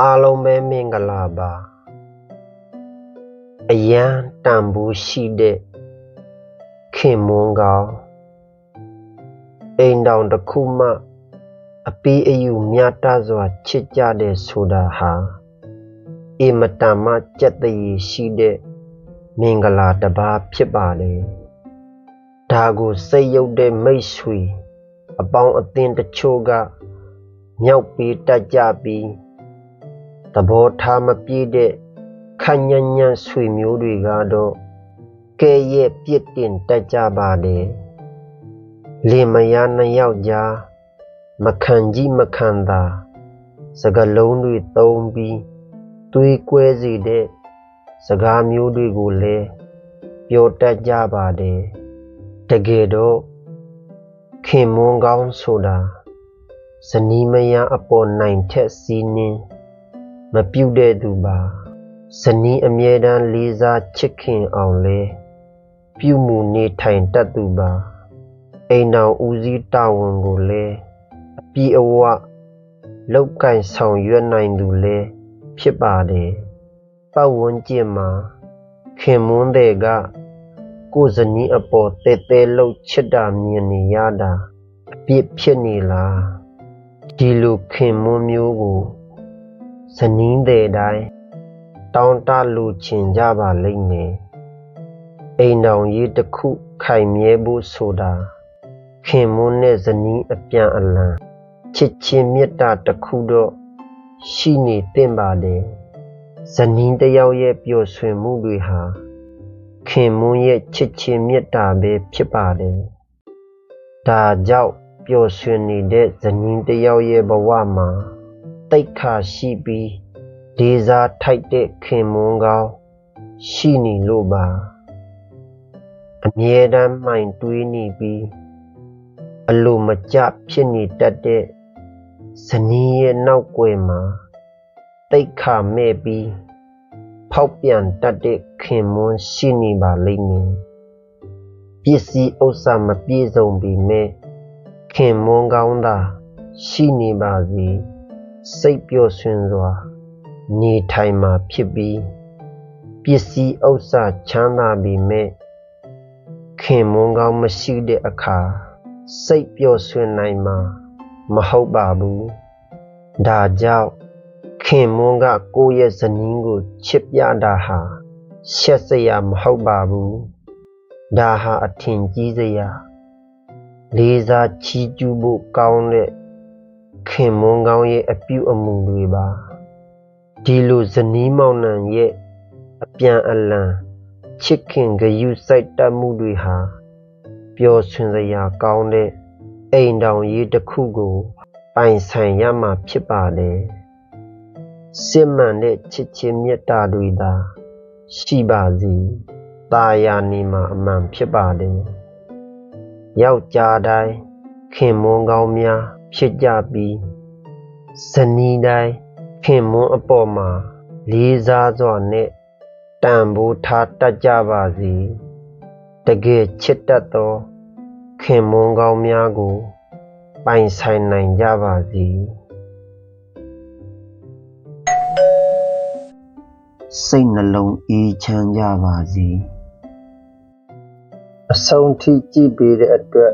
အားလုံးပဲမင်္ဂလာပါအရန်တန်ဖိုးရှိတဲ့ခင်မွန်းကောင်းအိမ်တောင်တစ်ခုမှအပီးအယူမြတ်တစွာချစ်ကြတဲ့ဆိုတာဟာအင်မတန်မှကြက်တရေရှိတဲ့မင်္ဂလာတစ်ပါးဖြစ်ပါတယ်ဒါကိုစိတ်ရုပ်တဲ့မိတ်ဆွေအပေါင်းအသင်းတချို့ကမြောက်ပေးတတ်ကြပြီးသဘောထားမပြည့်တဲ့ခန့်ညံ့ညံ့ဆွေမျိုးတွေကတော့ကဲရဲ့ပြစ်တင်တတ်ကြပါတယ်လင်မယားနှစ်ယောက်ကြားမခံကြီးမခံသာစကားလုံးတွေသုံးပြီးသွေးကွဲစေတဲ့စကားမျိုးတွေကိုလည်းပြောတတ်ကြပါတယ်တကယ်တော့ခင်မွန်းကောင်းဆိုတာဇနီးမယားအပေါ်နိုင်ထက်စီးနှင်းမပြုတ်တဲ့သူပါဇနီးအမြဲတမ်းလေးစားချစ်ခင်အောင်လဲပြုမှုနေထိုင်တတ်သူပါအိမ်တော်ဦးစီးတာဝန်ကိုလဲအပြည့်အဝလောက်ကင်ဆောင်ရွက်နိုင်သူလဲဖြစ်ပါတယ်ပတ်ဝန်းကျင်မှာခင်မွန်းတဲ့ကကိုဇနီးအပေါ်တဲတဲလှုပ်ချစ်တာမြင်နေရတာအပြစ်ဖြစ်နေလားဒီလိုခင်မွန်းမျိုးကိုဇနီးတဲ့တိုင်းတောင်းတလူချင်ကြပါလိမ့်မယ်အိမ်တော်ရေးတစ်ခုခိုင်မြဲဖို့ဆိုတာခင်မွန်းနဲ့ဇနီးအပြန်အလှန်ချစ်ချင်းမေတ္တာတစ်ခုတော့ရှိနေသင့်ပါတယ်ဇနီးတစ်ယောက်ရဲ့ပျော်ရွှင်မှုတွေဟာခင်မွန်းရဲ့ချစ်ချင်းမေတ္တာပဲဖြစ်ပါတယ်ဒါကြောင့်ပျော်ရွှင်နေတဲ့ဇနီးတစ်ယောက်ရဲ့ဘဝမှာတိတ်ခါရှိပြီးဒေဇာထိုက်တဲ့ခင်မွန်းကောင်းရှိနေလို့ပါအမြဲတမ်းမှိုင်တွေးနေပြီးအလိုမကျဖြစ်နေတတ်တဲ့ဇနီးရဲ့နောက်ွယ်မှာတိတ်ခါမဲ့ပြီးဖောက်ပြန်တတ်တဲ့ခင်မွန်းရှိနေပါလိမ့်မယ်ပစ္စည်းဥစ္စာမပြည့်စုံပေမဲ့ခင်မွန်းကောင်းသာရှိနေပါစေစိတ်ပျော်ရွှင်စွာနေထိုင်မှာဖြစ်ပြီးပစ္စည်းဥစ္စာချမ်းသာပေမဲ့ခင်မွန်းကောင်းမရှိတဲ့အခါစိတ်ပျော်ရွှင်နိုင်မှာမဟုတ်ပါဘူးဒါကြောင့်ခင်မွန်းကကိုယ့်ရဲ့ဇနီးကိုချစ်ပြတာဟာရှက်စရာမဟုတ်ပါဘူးဒါဟာအထင်ကြီးစရာလေးစားချီးကျူးဖို့ကောင်းတဲ့ခင်မွန်းကောင်းရဲ့အပြုအမူတွေပါဒီလိုဇနီးမောင်နှံရဲ့အပြန်အလှန်ချစ်ခင်ဂရုစိုက်တတ်မှုတွေဟာပျော်ရွှင်စရာကောင်းတဲ့အိမ်တော်ရေးတစ်ခုကိုပိုင်ဆိုင်ရမှာဖြစ်ပါတယ်စစ်မှန်တဲ့ချစ်ချင်းမေတ္တာတွေသာရှိပါစေတာယာနေမှာအမှန်ဖြစ်ပါတယ်ယောက်ျားတိုင်းခင်မွန်းကောင်းများဖြစ်ကြပြီးဇနီးတိုင်းခင်မွန်းအပေါ်မှာလေးစားစွာနဲ့တန်ဖိုးထားတတ်ကြပါစေတကယ်ချစ်တတ်သောခင်မွန်းကောင်းများကိုပိုင်ဆိုင်နိုင်ကြပါစေစိတ်နှလုံးအေးချမ်းကြပါစေအဆုံးထိကြည့်ပေးတဲ့အတွက်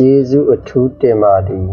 ကျေးဇူးအထူးတင်ပါသည်